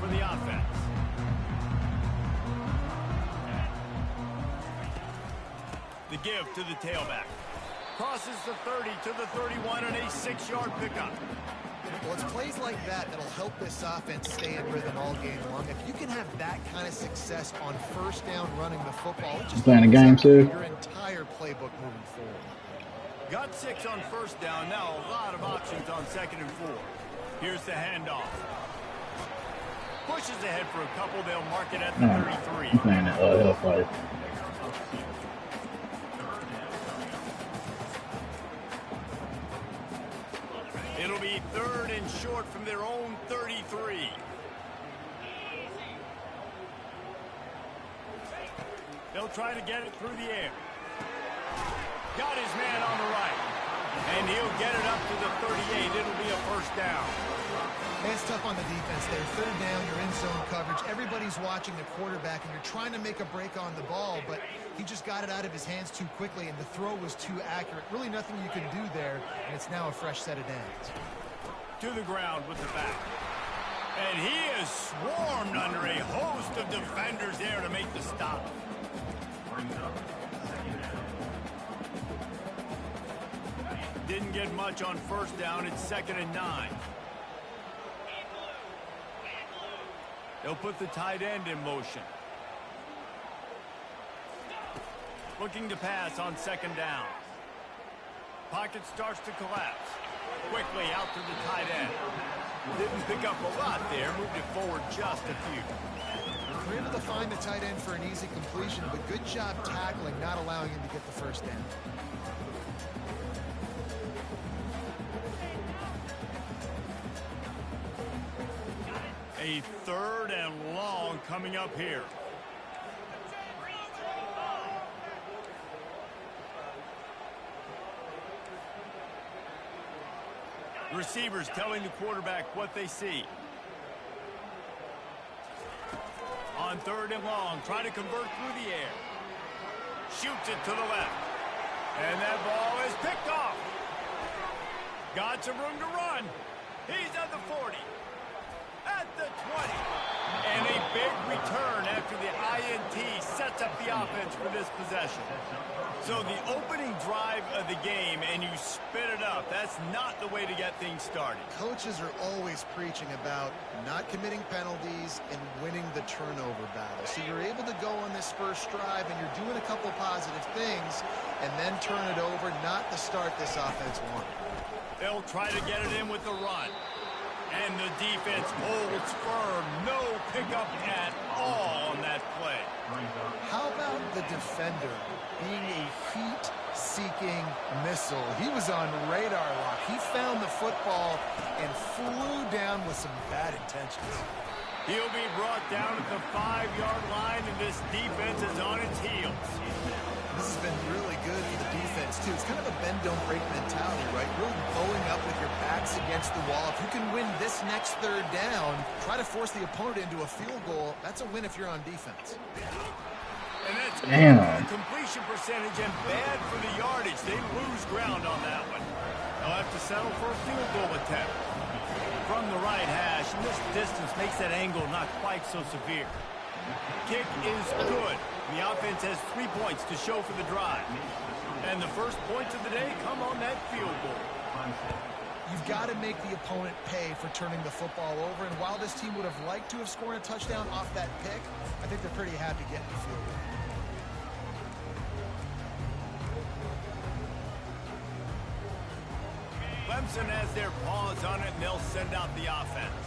for the offense. The give to the tailback. Crosses the 30 to the 31 and a 6-yard pickup. Well, it's plays like that that'll help this offense stay in rhythm all game long. If you can have that kind of success on first down running the football, it just playing a game too. Your entire playbook moving forward. Got 6 on first down. Now a lot of options on 2nd and 4. Here's the handoff. Pushes ahead for a couple. They'll mark it at the 33. I'm playing that hellfire. It'll be 3rd and short from their own 33. They'll try to get it through the air. Got his man on the right. And he'll get it up to the 38. It'll be a first down. It's tough on the defense there. 3rd down, you're in zone coverage. Everybody's watching the quarterback, and you're trying to make a break on the ball, but he just got it out of his hands too quickly, and the throw was too accurate. Really nothing you can do there, and it's now a fresh set of downs. To the ground with the back. And he is swarmed under a host of defenders there to make the stop. Didn't get much on first down. It's 2nd and 9. They'll put the tight end in motion. Looking to pass on 2nd down. Pocket starts to collapse. Quickly out to the tight end. Didn't pick up a lot there. Moved it forward just a few. We're able to find the tight end for an easy completion, but good job tackling, not allowing him to get the first down. A 3rd and long coming up here. Receivers telling the quarterback what they see. On 3rd and long, try to convert through the air. Shoots it to the left. And that ball is picked off. Got some room to run. He's at the 40. At the 20. And a big return after the INT sets up the offense for this possession. So the opening drive of the game, and you spit it up. That's not the way to get things started. Coaches are always preaching about not committing penalties and winning the turnover battle. So you're able to go on this first drive, and you're doing a couple positive things, and then turn it over, not the start this offense wanted. They'll try to get it in with the run. And the defense holds firm. No pickup at all on that play. How about the defender being a heat-seeking missile? He was on radar lock. He found the football and flew down with some bad intentions. He'll be brought down at the 5-yard line, and this defense is on its heels. This has been really good for the defense, too. It's kind of a bend-don't-break mentality, right? Really bowing up with your backs against the wall. If you can win this next 3rd down, try to force the opponent into a field goal. That's a win if you're on defense. And that's completion percentage and bad for the yardage. They lose ground on that one. They'll have to settle for a field goal attempt. From the right hash, and this distance makes that angle not quite so severe. Kick is good. The offense has 3 points to show for the drive. And the first points of the day come on that field goal. You've got to make the opponent pay for turning the football over. And while this team would have liked to have scored a touchdown off that pick, I think they're pretty happy getting the field goal. Clemson has their paws on it, and they'll send out the offense.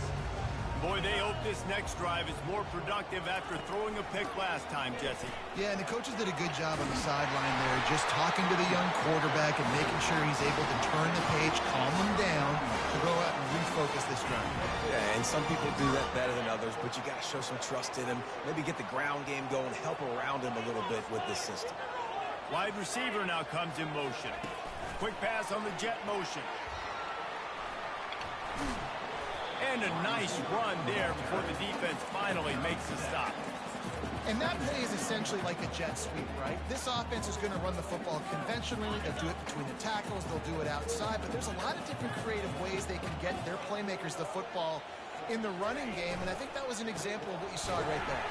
Boy, they hope this next drive is more productive after throwing a pick last time, Jesse. Yeah, and the coaches did a good job on the sideline there, just talking to the young quarterback and making sure he's able to turn the page, calm him down, to go out and refocus this drive. Yeah, and some people do that better than others, but you got to show some trust in him, maybe get the ground game going, help around him a little bit with this system. Wide receiver now comes in motion. Quick pass on the jet motion. And a nice run there before the defense finally makes the stop. And that play is essentially like a jet sweep, right? This offense is going to run the football conventionally. They'll do it between the tackles. They'll do it outside. But there's a lot of different creative ways they can get their playmakers the football in the running game, and I think that was an example of what you saw right there.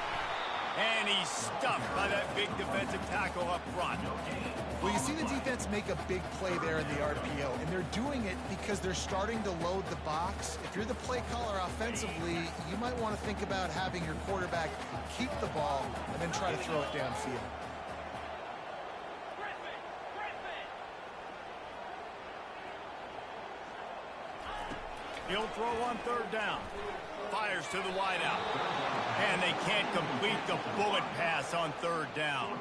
And he's stuffed by that big defensive tackle up front. Well, you see the defense make a big play there in the RPO, and they're doing it because they're starting to load the box. If you're the play caller offensively, you might want to think about having your quarterback keep the ball and then try to throw it downfield. He'll throw on third down. Fires to the wideout. And they can't complete the bullet pass on third down.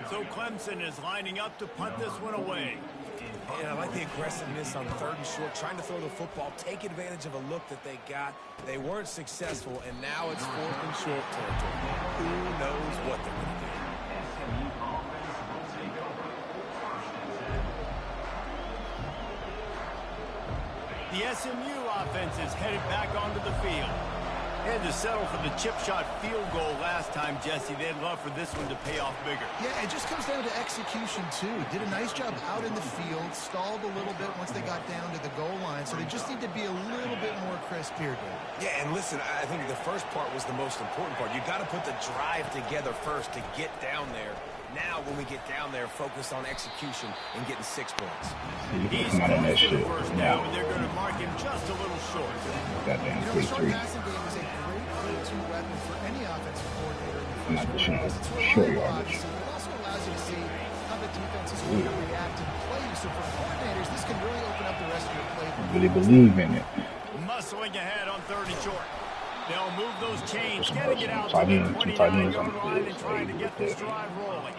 So Clemson is lining up to punt this one away. And I like the aggressiveness on third and short, trying to throw the football, take advantage of a look that they got. They weren't successful, and now it's fourth and short territory. Who knows what they're going to do? The SMU offense is headed back onto the field. They had to settle for the chip shot field goal last time, Jesse. They'd love for this one to pay off bigger. Yeah, it just comes down to execution, too. Did a nice job out in the field, stalled a little bit once they got down to the goal line, so they just need to be a little bit more crisp here, Dave. Yeah, and listen, I think the first part was the most important part. You got to put the drive together first to get down there. Now, when we get down there, focus on execution and getting 6 points. He's close to the first down, and they're going to mark him just a little short. You know, the short passing game is a great go-to weapon for any offensive coordinator in the first quarter. It's reliable, obviously, but it also allows you to see how the defense is going to react and play you. So for coordinators, this can really open up the rest of your playbook. Really believe in it. Muscling ahead on third and short. They'll move those chains, getting it out to the Some 29-yard line and trying to get this drive rolling.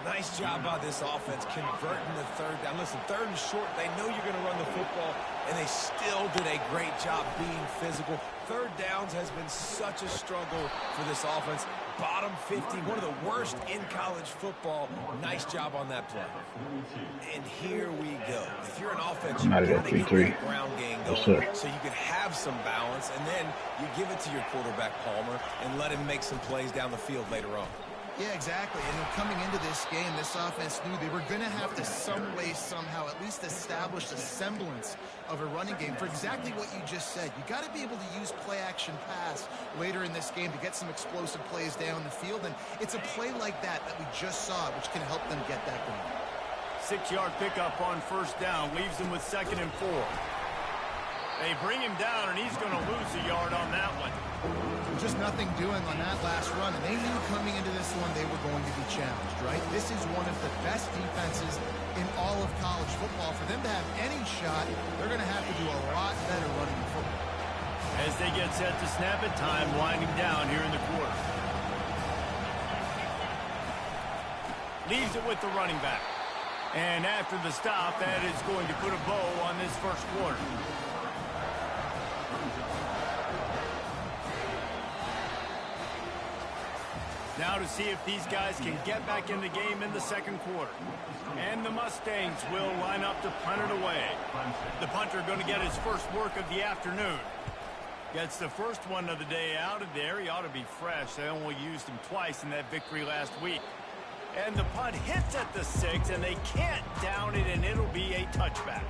Nice job by this offense converting the third down. Listen, third and short, they know you're going to run the football, and they still did a great job being physical. Third downs has been such a struggle for this offense. Bottom 50, one of the worst in college football. Nice job on that play. And here we go. If you're an offense, you got to get that ground game going so you can have some balance, and then you give it to your quarterback, Palmer, and let him make some plays down the field later on. Yeah, exactly. And coming into this game, this offense knew they were going to have to some way, somehow, at least establish a semblance of a running game for exactly what you just said. You got to be able to use play-action pass later in this game to get some explosive plays down the field. And it's a play like that we just saw, which can help them get that going. 6-yard pickup on first down leaves them with 2nd and 4. They bring him down, and he's going to lose a yard on that one. Just nothing doing on that last run, and they knew coming into this one they were going to be challenged, right? This is one of the best defenses in all of college football. For them to have any shot, they're going to have to do a lot better running the football. As they get set to snap it, time winding down here in the quarter. Leaves it with the running back. And after the stop, that is going to put a bow on this first quarter. Now to see if these guys can get back in the game in the second quarter. And the Mustangs will line up to punt it away. The punter going to get his first work of the afternoon. Gets the first one of the day out of there. He ought to be fresh. They only used him twice in that victory last week. And the punt hits at the 6, and they can't down it, and it'll be a touchback.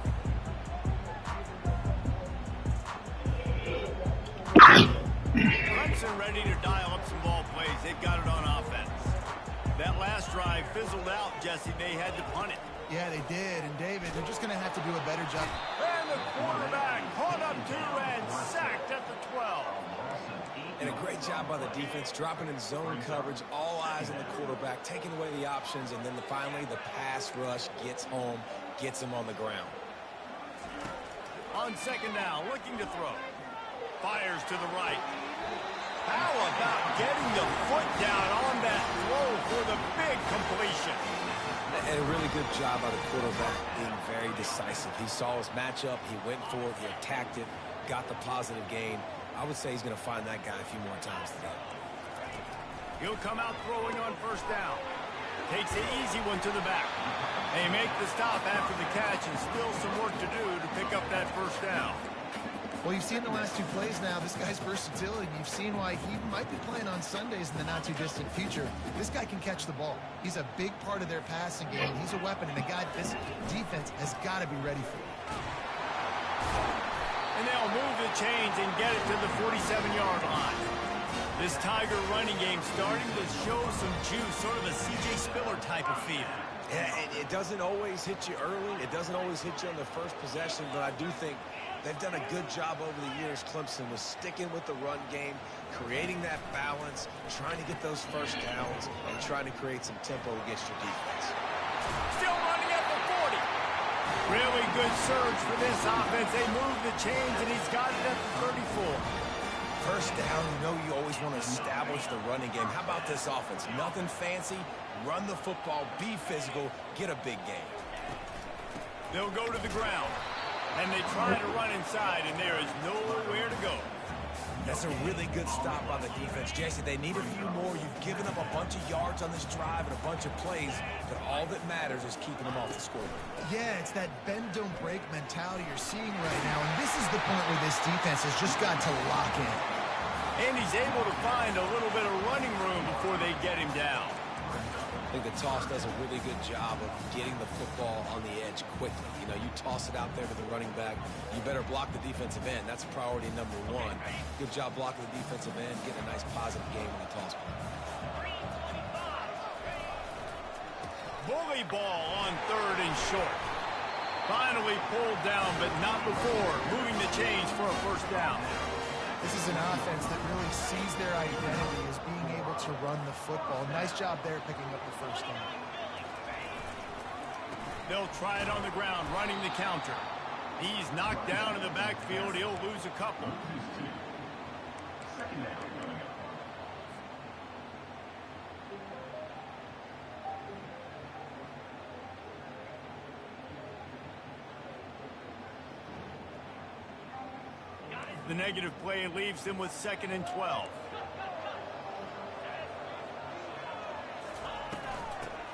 Clemson ready to dial up some ball plays. They've got it on offense. That last drive fizzled out, Jesse. They had to punt it. Yeah, they did. And, David, they're just going to have to do a better job. And the quarterback caught up to and sacked at the 12. And a great job by the defense, dropping in zone coverage, all eyes on the quarterback, taking away the options, and then finally the pass rush gets home, gets him on the ground. On second down, looking to throw. Fires to the right. How about getting the foot down on that throw for the big completion? And a really good job by the quarterback being very decisive. He saw his matchup, he went for it, he attacked it, got the positive gain. I would say he's going to find that guy a few more times today. He'll come out throwing on first down. Takes an easy one to the back. They make the stop after the catch and still some work to do to pick up that first down. Well, you've seen the last 2 plays now. This guy's versatility. You've seen why he might be playing on Sundays in the not-too-distant future. This guy can catch the ball. He's a big part of their passing game. He's a weapon, and a guy this defense has got to be ready for. And they'll move the chains and get it to the 47-yard line. This Tiger running game starting to show some juice, sort of a C.J. Spiller type of feel. Yeah, it doesn't always hit you early. It doesn't always hit you on the first possession, but I do think they've done a good job over the years, Clemson, with sticking with the run game, creating that balance, trying to get those first downs, and trying to create some tempo against your defense. Still running at the 40. Really good surge for this offense. They move the chains, and he's got it at the 34. First down, you know you always want to establish the running game. How about this offense? Nothing fancy. Run the football, be physical, get a big gain. They'll go to the ground, and they try to run inside, and there is nowhere to go. That's a really good stop by the defense. Jesse, they need a few more. You've given up a bunch of yards on this drive and a bunch of plays, but all that matters is keeping them off the scoreboard. Yeah, it's that bend, don't break mentality you're seeing right now, and this is the point where this defense has just got to lock in. And he's able to find a little bit of running room before they get him down. I think the toss does a really good job of getting the football on the edge quickly. You know, you toss it out there to the running back, you better block the defensive end. That's priority number one. Good job blocking the defensive end, getting a nice positive game when you toss ball. Bully ball on 3rd and short. Finally pulled down, but not before moving the chains for a first down. This is an offense that really sees their identity as being able to run the football. Nice job there picking up the first down. They'll try it on the ground, running the counter. He's knocked down in the backfield. He'll lose a couple. The negative play leaves them with 2nd and 12.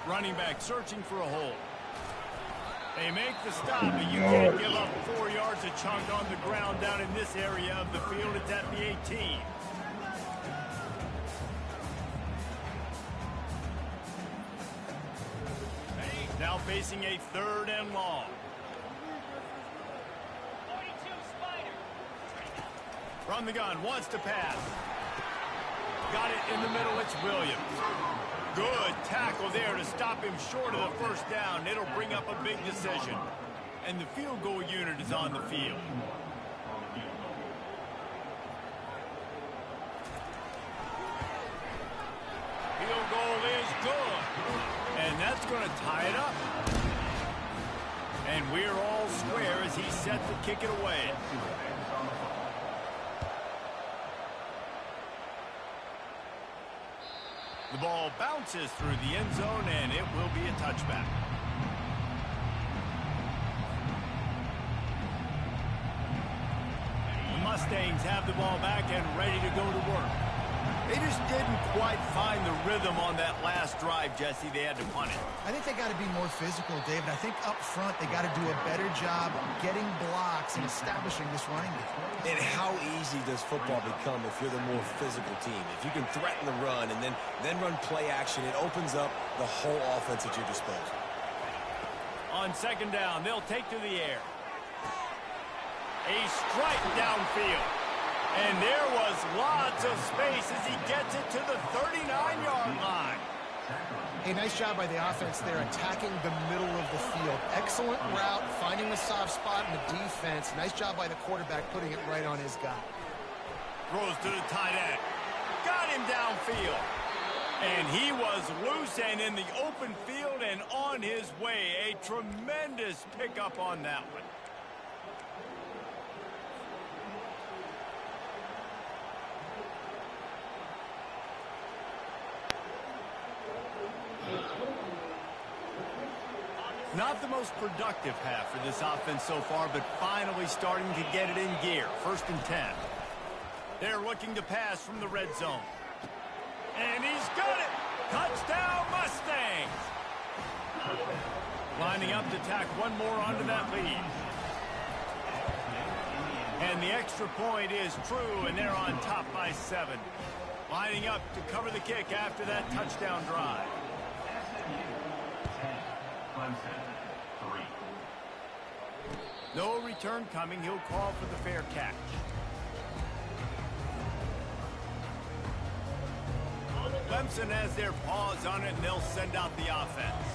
Running back searching for a hole. They make the stop, but you can't give up 4 yards a chunk on the ground down in this area of the field. It's at the 18. Now facing a 3rd and long. Run the gun, wants to pass. Got it in the middle, it's Williams. Good tackle there to stop him short of the first down. It'll bring up a big decision. And the field goal unit is on the field. Field goal is good. And that's going to tie it up. And we're all square as he's set to kick it away. The ball bounces through the end zone, and it will be a touchback. The Mustangs have the ball back and ready to go to work. They just didn't quite find the rhythm on that last drive, Jesse. They had to punt it. I think they got to be more physical, David. I think up front they got to do a better job getting blocks and establishing this running game. And how easy does football become if you're the more physical team? If you can threaten the run and then run play action, it opens up the whole offense at your disposal. On 2nd down, they'll take to the air. A strike downfield. And there was lots of space as he gets it to the 39-yard line. A nice job by the offense there, attacking the middle of the field. Excellent route, finding the soft spot in the defense. Nice job by the quarterback, putting it right on his guy. Throws to the tight end. Got him downfield. And he was loose and in the open field and on his way. A tremendous pickup on that one. Not the most productive half for this offense so far, but finally starting to get it in gear. 1st and 10. They're looking to pass from the red zone. And he's got it! Touchdown, Mustangs! Lining up to tack one more onto that lead. And the extra point is true, and they're on top by 7. Lining up to cover the kick after that touchdown drive. No return coming. He'll call for the fair catch. Clemson has their paws on it, and they'll send out the offense.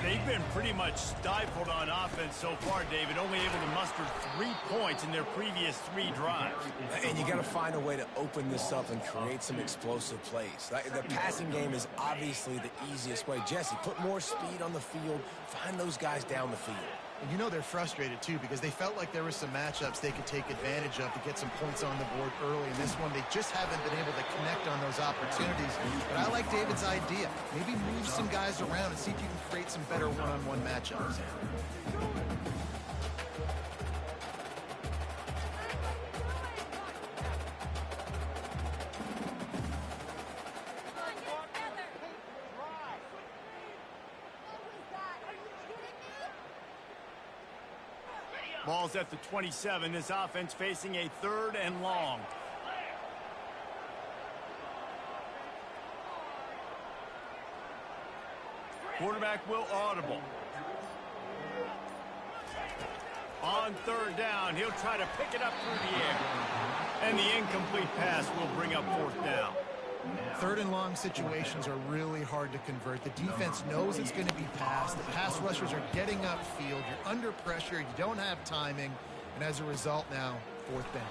They've been pretty much stifled on offense so far, David, only able to muster 3 points in their previous 3 drives. And you got to find a way to open this up and create some explosive plays. The passing game is obviously the easiest way. Jesse, put more speed on the field, find those guys down the field. And you know they're frustrated, too, because they felt like there were some matchups they could take advantage of to get some points on the board early. In this one, they just haven't been able to connect on those opportunities. But I like David's idea. Maybe move some guys around and see if you can create some better one-on-one matchups. Ball's at the 27. This offense facing a 3rd and long. Quarterback will audible. On 3rd down, he'll try to pick it up through the air. And the incomplete pass will bring up 4th down. 3rd and long situations are really hard to convert. The defense knows it's going to be passed. The pass rushers are getting upfield. You're under pressure. You don't have timing. And as a result now, 4th down.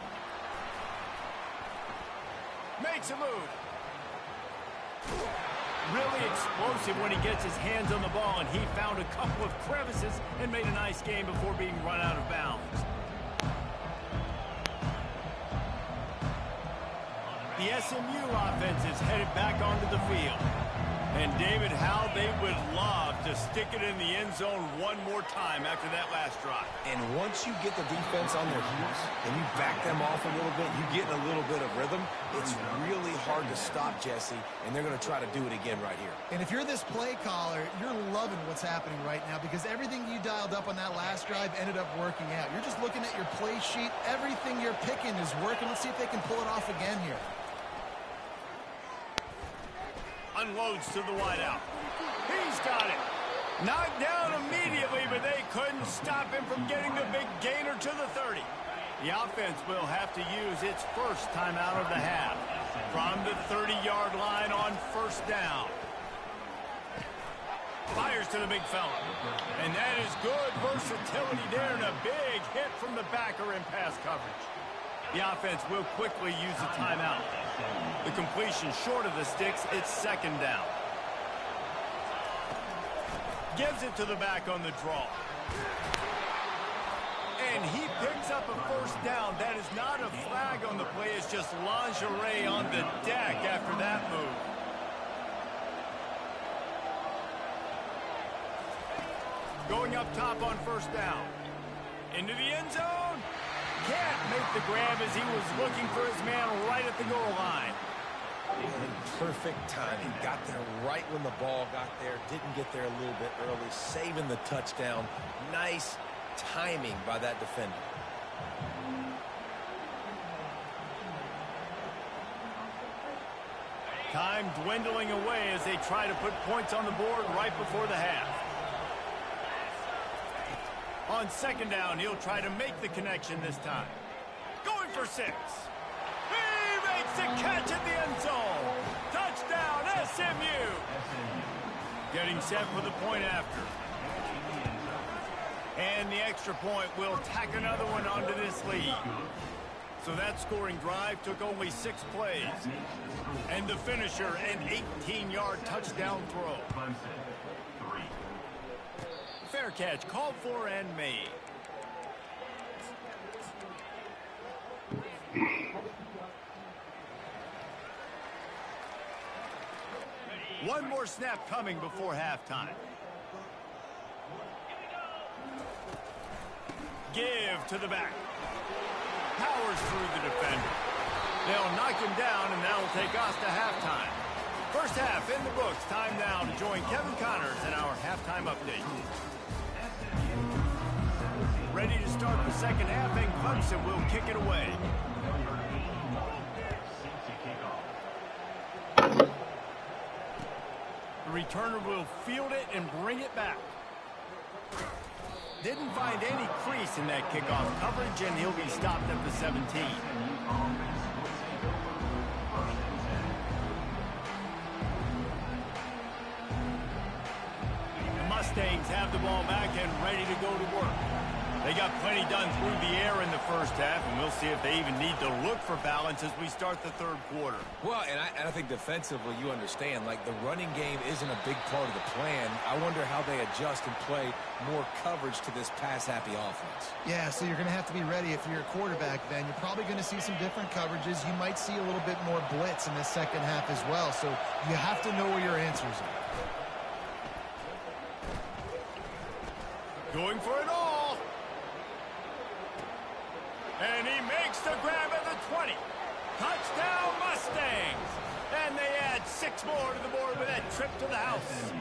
Makes a move. Really explosive when he gets his hands on the ball, and he found a couple of crevices and made a nice game before being run out of bounds. The SMU offense is headed back onto the field. And David, how they would love to stick it in the end zone one more time after that last drive. And once you get the defense on their heels and you back them off a little bit, you get in a little bit of rhythm, it's really hard to stop, Jesse, and they're going to try to do it again right here. And if you're this play caller, you're loving what's happening right now because everything you dialed up on that last drive ended up working out. You're just looking at your play sheet. Everything you're picking is working. Let's see if they can pull it off again here. Unloads to the wideout. He's got it. Knocked down immediately, but they couldn't stop him from getting the big gainer to the 30. The offense will have to use its first timeout of the half from the 30-yard line on 1st down. Fires to the big fella. And that is good versatility there and a big hit from the backer in pass coverage. The offense will quickly use the timeout. The completion short of the sticks, it's 2nd down. Gives it to the back on the draw. And he picks up a 1st down. That is not a flag on the play. It's just lingerie on the deck after that move. Going up top on 1st down. Into the end zone. Can't make the grab as he was looking for his man right at the goal line. Perfect timing. Got there right when the ball got there. Didn't get there a little bit early. Saving the touchdown. Nice timing by that defender. Time dwindling away as they try to put points on the board right before the half. On 2nd down, he'll try to make the connection this time. Going for 6. He makes the catch in the end zone. Touchdown, SMU. Getting set for the point after. And the extra point will tack another one onto this lead. So that scoring drive took only 6 plays. And the finisher, an 18-yard touchdown throw. Fair catch, called for and made. One more snap coming before halftime. Give to the back. Powers through the defender. They'll knock him down, and that will take us to halftime. First half in the books. Time now to join Kevin Connors in our halftime update. Ready to start the 2nd half, and Clemson will kick it away. The returner will field it and bring it back. Didn't find any crease in that kickoff coverage, and he'll be stopped at the 17. The Mustangs have the ball back and ready to go to work. They got plenty done through the air in the first half, and we'll see if they even need to look for balance as we start the third quarter. Well, and I think defensively, you understand, like the running game isn't a big part of the plan. I wonder how they adjust and play more coverage to this pass-happy offense. Yeah, so you're going to have to be ready if you're a quarterback, Ben. You're probably going to see some different coverages. You might see a little bit more blitz in the second half as well, so you have to know where your answers are. Going for it all. And he makes the grab at the 20. Touchdown, Mustangs. And they add 6 more to the board with that trip to the house.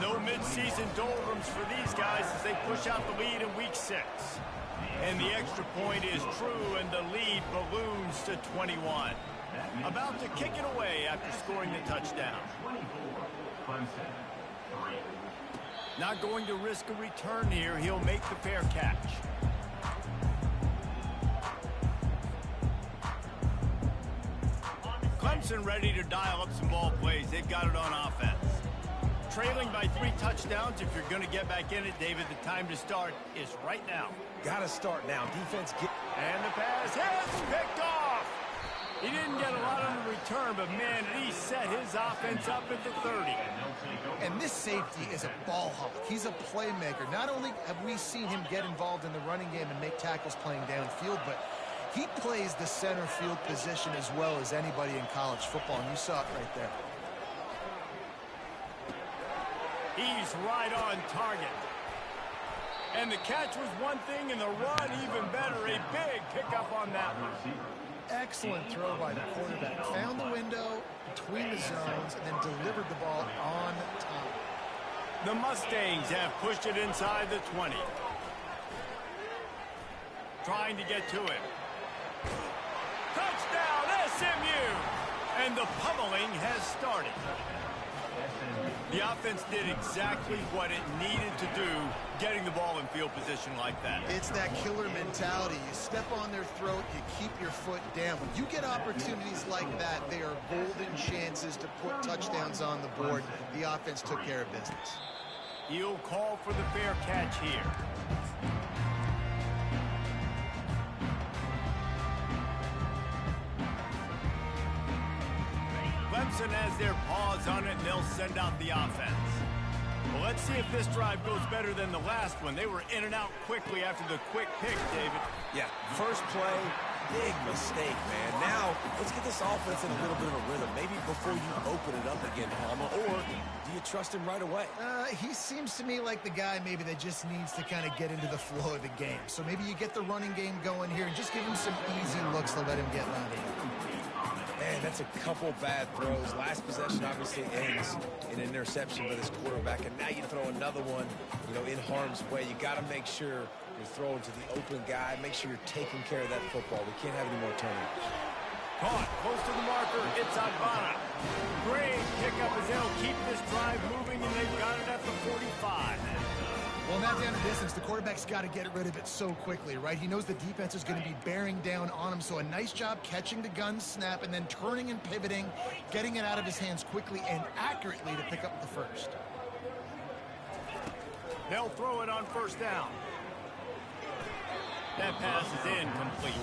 No midseason doldrums for these guys as they push out the lead in week 6. And the extra point is true, and the lead balloons to 21. About to kick it away after scoring the touchdown. Not going to risk a return here. He'll make the fair catch. Clemson ready to dial up some ball plays. They've got it on offense. Trailing by 3 touchdowns. If you're going to get back in it, David, the time to start is right now. Got to start now. Defense get... And the pass is picked off. He didn't get a lot on the return, but, man, he set his offense up at the 30. And this safety is a ball hawk. He's a playmaker. Not only have we seen him get involved in the running game and make tackles playing downfield, but he plays the center field position as well as anybody in college football, and you saw it right there. He's right on target. And the catch was one thing, and the run even better. A big pickup on that one. Excellent throw by the quarterback. Found the window between the zones and then delivered the ball on time. The Mustangs have pushed it inside the 20. Trying to get to it. Touchdown, SMU! And the pummeling has started. The offense did exactly what it needed to do, getting the ball in field position like that. It's that killer mentality. You step on their throat, you keep your foot down. When you get opportunities like that, they are golden chances to put touchdowns on the board. The offense took care of business. He'll call for the fair catch here. Clemson has their paws on it, and they'll send out the offense. Well, let's see if this drive goes better than the last one. They were in and out quickly after the quick pick, David. Yeah, first play, big mistake, man. Now, let's get this offense in a little bit of a rhythm. Maybe before you open it up again, Palmer, or do you trust him right away? He seems to me like the guy maybe that just needs to kind of get into the flow of the game. So maybe you get the running game going here and just give him some easy looks to let him get landed. Man, that's a couple bad throws. Last possession obviously ends in an interception by this quarterback, and now you throw another one, in harm's way. You got to make sure you're throwing to the open guy. Make sure you're taking care of that football. We can't have any more turnovers. Caught close to the marker. It's Agbana. Great pickup as they'll keep this drive moving, and they've got it at the 45. Well, now down the distance, the quarterback's got to get rid of it so quickly, right? He knows the defense is going to be bearing down on him, so a nice job catching the gun snap and then turning and pivoting, getting it out of his hands quickly and accurately to pick up the first. They'll throw it on first down. That pass is incomplete.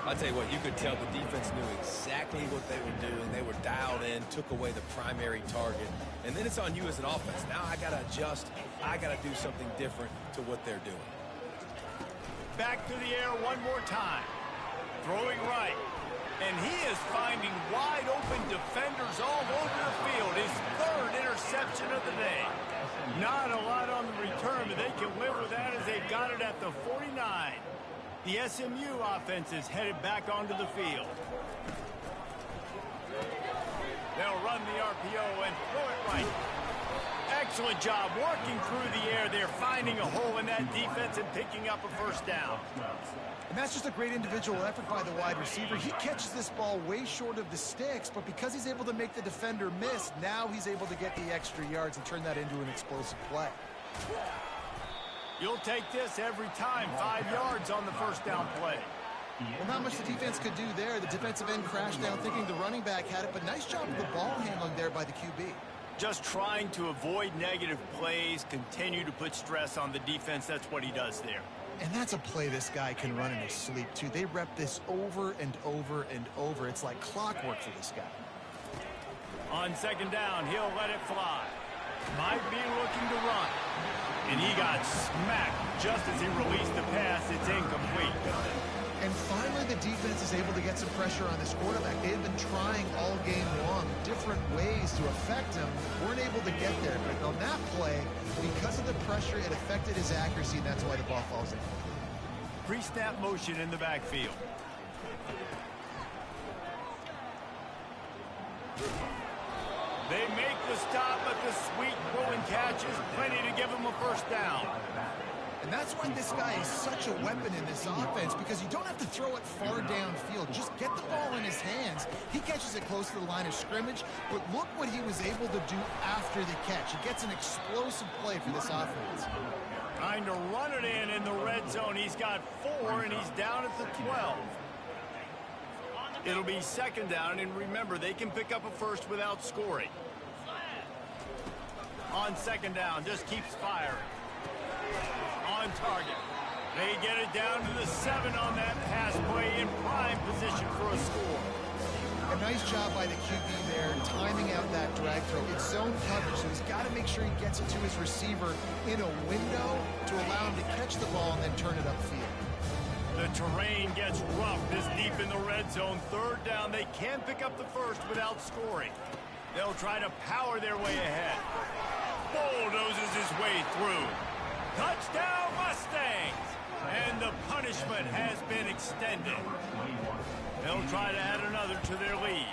I'll tell you what, you could tell the defense knew exactly what they were doing. They were dialed in, took away the primary target. And then it's on you as an offense. Now I got to adjust. I got to do something different to what they're doing. Back to the air one more time. Throwing right. And he is finding wide open defenders all over the field. His third interception of the day. Not a lot on the return, but they can live with that as they've got it at the 49. The SMU offense is headed back onto the field. They'll run the RPO and throw it right. Excellent job working through the air. They're finding a hole in that defense and picking up a first down. And that's just a great individual effort by the wide receiver. He catches this ball way short of the sticks, but because he's able to make the defender miss, now he's able to get the extra yards and turn that into an explosive play. You'll take this every time. 5 yards on the first down play. Well, not much the defense could do there. The defensive end crashed down thinking the running back had it, but nice job of the ball handling there by the QB. Just trying to avoid negative plays, continue to put stress on the defense. That's what he does there. And that's a play this guy can run in his sleep, too. They rep this over and over and over. It's like clockwork for this guy. On second down, he'll let it fly. Might be looking to run. And he got smacked just as he released the pass. It's incomplete. And finally, the defense is able to get some pressure on this quarterback. They've been trying all game long different ways to affect him. Weren't able to get there. But on that play, because of the pressure, it affected his accuracy, and that's why the ball falls in. Pre-snap motion in the backfield. They make the stop, but the sweet throwing catch is plenty to give him a first down. And that's why this guy is such a weapon in this offense, because you don't have to throw it far downfield. Just get the ball in his hands. He catches it close to the line of scrimmage, but look what he was able to do after the catch. He gets an explosive play for this offense. Trying to run it in the red zone. He's got 4, and he's down at the 12. It'll be second down, and remember, they can pick up a first without scoring. On second down, just keeps firing. On target. They get it down to the 7 on that pass play, in prime position for a score. A nice job by the QB there, timing out that drag throw. It's zone coverage, so he's got to make sure he gets it to his receiver in a window to allow him to catch the ball and then turn it upfield. The terrain gets rough this deep in the red zone. Third down, they can pick up the first without scoring. They'll try to power their way ahead. Bulldozes his way through. Touchdown Mustangs! And the punishment has been extended. They'll try to add another to their lead.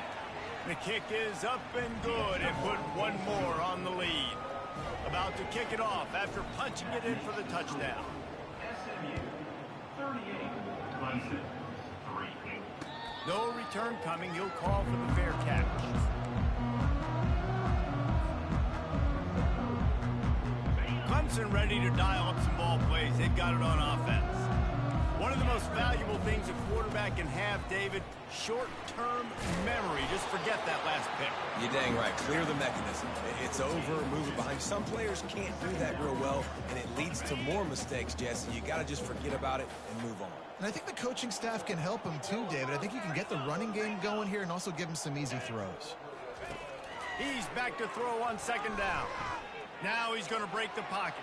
The kick is up and good and put one more on the lead. About to kick it off after punching it in for the touchdown. No return coming. He'll call for the fair catch. Clemson ready to dial up some ball plays. They've got it on offense. One of the most valuable things a quarterback can have, David, short-term memory. Just forget that last pick. You're dang right. Clear the mechanism. It's over, move it behind. Some players can't do that real well, and it leads to more mistakes, Jesse. You got to just forget about it and move on. And I think the coaching staff can help him too, David. I think you can get the running game going here and also give him some easy throws. He's back to throw on second down. Now he's going to break the pocket.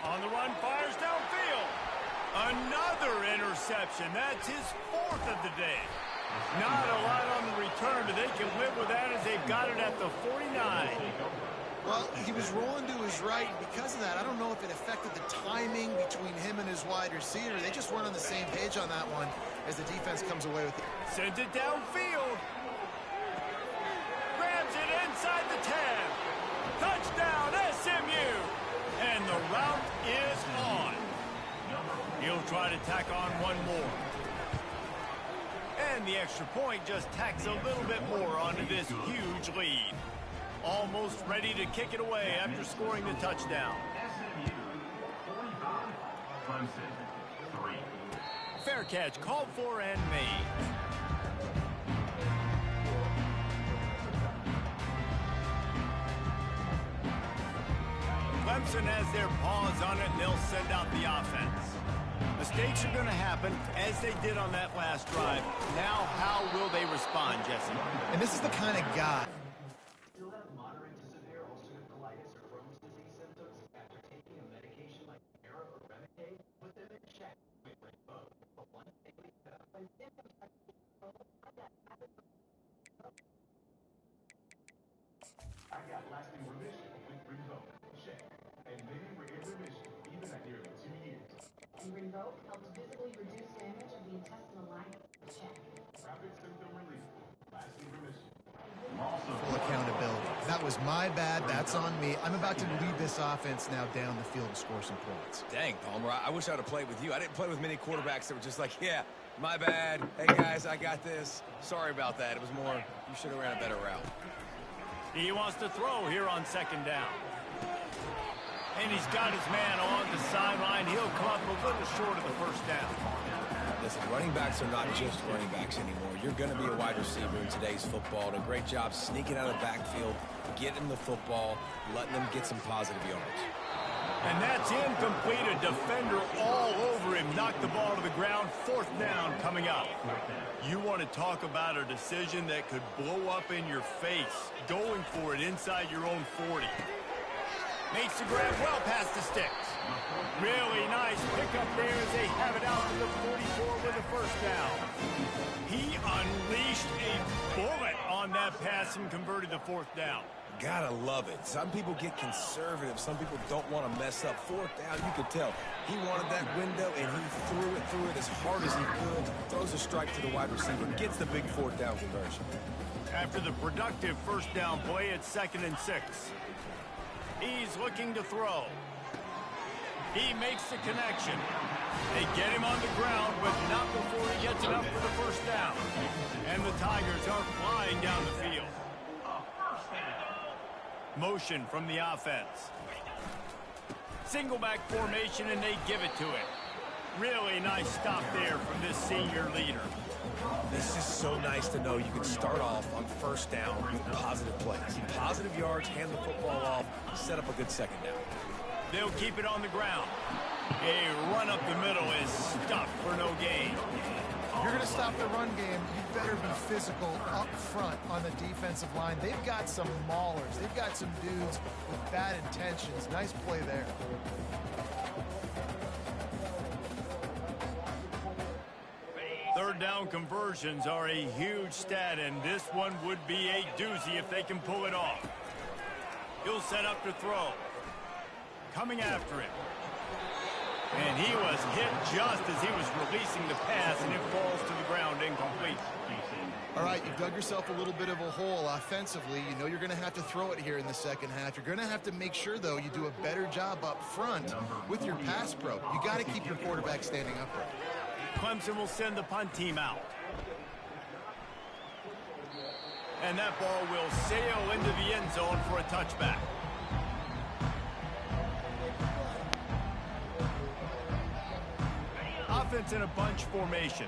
On the run, fires downfield. Another interception. That's his 4th of the day. Not a lot on the return, but they can live with that as they've got it at the 49. Well, he was rolling to his right. Because of that, I don't know if it affected the timing between him and his wide receiver. They just weren't on the same page on that one as the defense comes away with it. Sends it downfield. Grabs it inside the 10. Touchdown, SMU. And the route is on. He'll try to tack on one more. And the extra point just tacks a little bit more onto this huge lead. Almost ready to kick it away after scoring the touchdown. Fair catch called for and made. Clemson has their paws on it, and they'll send out the offense. Mistakes are going to happen, as they did on that last drive. Now, how will they respond, Jesse? And this is the kind of guy. Still have moderate to severe ulcerative colitis or Crohn's disease symptoms after taking a medication like Humira or Remicade? Put them in check with Rinvoq. For one daily when symptoms are I got lasting remission with Rinvoq. Check. And many were in remission even at nearly 2 years. And Rinvoq helps visibly reduce damage of the intestinal lining. Check. Rapid symptom relief. Lasting remission. Full accountability. That was my bad. That's on me. I'm about to lead this offense now down the field and score some points. Dang, Palmer, I wish I would have played with you. I didn't play with many quarterbacks that were just like, yeah, my bad. Hey, guys, I got this. Sorry about that. It was more, you should have ran a better route. He wants to throw here on second down. And he's got his man on the sideline. He'll come up a little short of the first down. Listen, running backs are not just running backs anymore. You're going to be a wide receiver in today's football. And a great job sneaking out of the backfield, getting the football, letting them get some positive yards. And that's incomplete. A defender all over him. Knocked the ball to the ground. Fourth down coming up. You want to talk about a decision that could blow up in your face. Going for it inside your own 40. Makes the grab well past the sticks. Really nice pickup there as they have it out to the 44 with the first down. He unleashed a bullet on that pass and converted the fourth down. Gotta love it. Some people get conservative. Some people don't want to mess up. Fourth down, you could tell. He wanted that window, and he threw it as hard as he could. Throws a strike to the wide receiver. Gets the big fourth down conversion. After the productive first down play, it's 2nd and 6. He's looking to throw. He makes the connection. They get him on the ground, but not before he gets it up for the first down. And the Tigers are flying down the field. Motion from the offense. Single back formation, and they give it to him. Really nice stop there from this senior leader. This is so nice to know you can start off on first down with positive plays. Positive yards, hand the football off, set up a good second down. They'll keep it on the ground. A run up the middle is stuffed for no gain. If you're going to stop the run game, you better be physical up front on the defensive line. They've got some maulers. They've got some dudes with bad intentions. Nice play there. Third down conversions are a huge stat, and this one would be a doozy if they can pull it off. He'll set up to throw. Coming after him. And he was hit just as he was releasing the pass, and it falls to the ground incomplete. All right, you've dug yourself a little bit of a hole offensively. You know you're going to have to throw it here in the second half. You're going to have to make sure, though, you do a better job up front with your pass pro. You got to keep your quarterback standing upright. Clemson will send the punt team out. And that ball will sail into the end zone for a touchback. Offense in a bunch formation.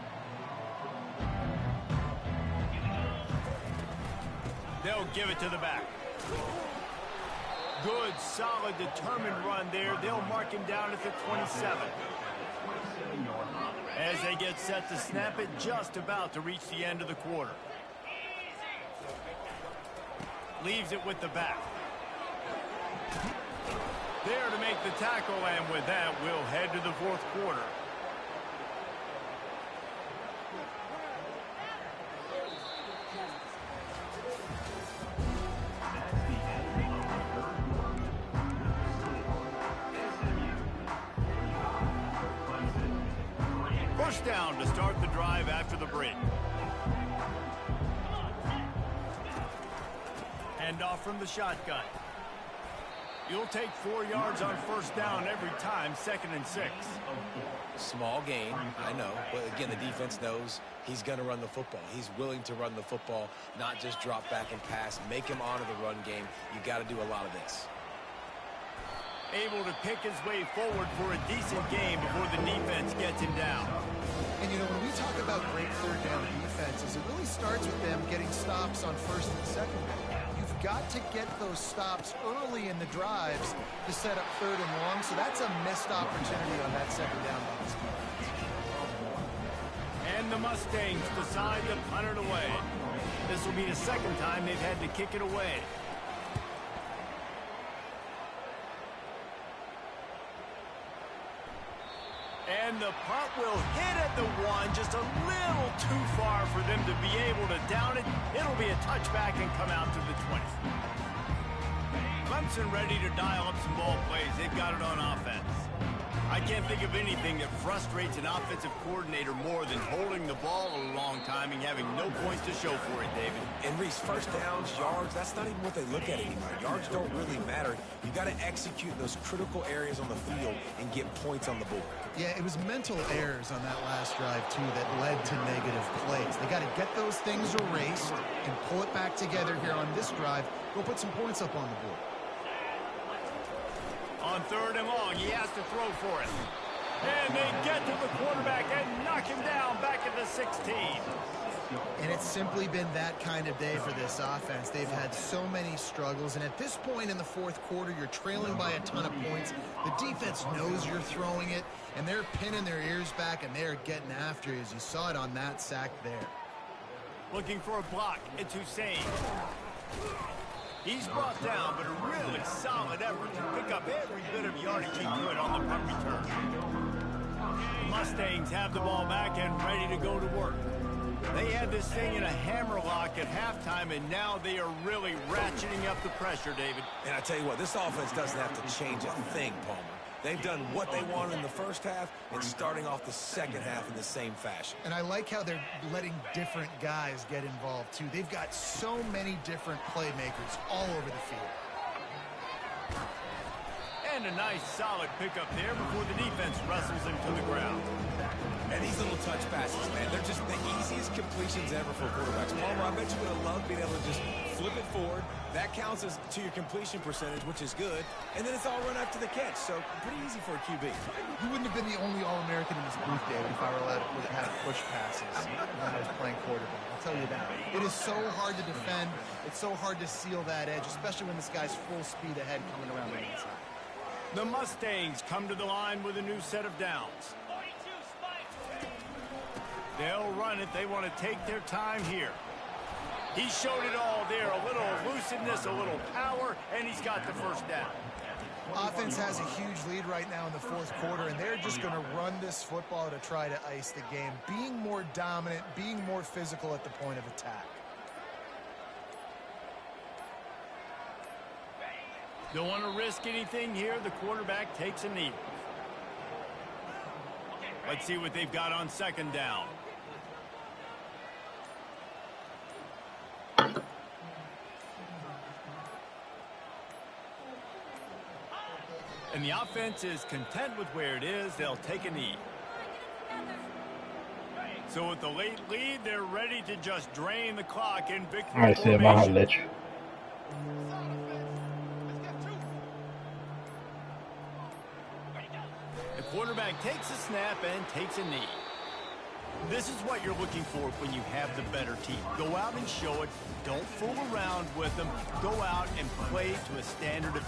They'll give it to the back. Good, solid, determined run there. They'll mark him down at the 27. As they get set to snap it, just about to reach the end of the quarter. Leaves it with the back. There to make the tackle, and with that, we'll head to the fourth quarter. First down to start the drive after the break. Hand off from the shotgun. You'll take 4 yards on first down every time, 2nd and 6. Small gain, I know. But again, the defense knows he's going to run the football. He's willing to run the football, not just drop back and pass. Make him honor the run game. You got to do a lot of this. Able to pick his way forward for a decent game before the defense gets him down. And, you know, when we talk about great third down defenses, it really starts with them getting stops on first and second down. You've got to get those stops early in the drives to set up third and long, so that's a missed opportunity on that second down by this defense. And the Mustangs decide to punt it away. This will be the second time they've had to kick it away. And the punt will hit at the 1, just a little too far for them to be able to down it. It'll be a touchback and come out to the 20. Clemson ready to dial up some ball plays. They've got it on offense. I can't think of anything that frustrates an offensive coordinator more than holding the ball a long time and having no points to show for it, David. And Reese, first downs, yards, that's not even what they look at anymore. Yards don't really matter. You got to execute those critical areas on the field and get points on the board. Yeah, it was mental errors on that last drive, too, that led to negative plays. They got to get those things erased and pull it back together here on this drive. Go put some points up on the board. On 3rd and long, he has to throw for it. And they get to the quarterback and knock him down back at the 16. And it's simply been that kind of day for this offense. They've had so many struggles, and at this point in the fourth quarter, you're trailing by a ton of points. The defense knows you're throwing it, and they're pinning their ears back, and they're getting after you, as you saw it on that sack there. Looking for a block. It's Hussein. He's brought down, but a really solid effort to pick up every bit of yardage he could on the punt return. The Mustangs have the ball back and ready to go to work. They had this thing in a hammerlock at halftime, and now they are really ratcheting up the pressure, David. And I tell you what, this offense doesn't have to change a thing, Palmer. They've done what they wanted in the first half and starting off the second half in the same fashion. And I like how they're letting different guys get involved, too. They've got so many different playmakers all over the field. And a nice, solid pickup there before the defense wrestles him to the ground. And these little touch passes, man, they're just the easiest completions ever for quarterbacks. Palmer, I bet you would have loved being able to just flip it forward. That counts as to your completion percentage, which is good. And then it's all run up to the catch, so pretty easy for a QB. You wouldn't have been the only All-American in this booth, David, if I were allowed to have push passes when I was playing quarterback. I'll tell you that. It is so hard to defend. It's so hard to seal that edge, especially when this guy's full speed ahead coming around the inside. The Mustangs come to the line with a new set of downs. They'll run it. They want to take their time here. He showed it all there. A little elusiveness, a little power, and he's got the first down. Offense has a huge lead right now in the fourth quarter, and they're just going to run this football to try to ice the game, being more dominant, being more physical at the point of attack. Don't want to risk anything here. The quarterback takes a knee. Let's see what they've got on 2nd down. And the offense is content with where it is. They'll take a knee. So with the late lead, they're ready to just drain the clock in victory Alright, see my ledge. The quarterback takes a snap and takes a knee. This is what you're looking for when you have the better team. Go out and show it. Don't fool around with them. Go out and play to a standard of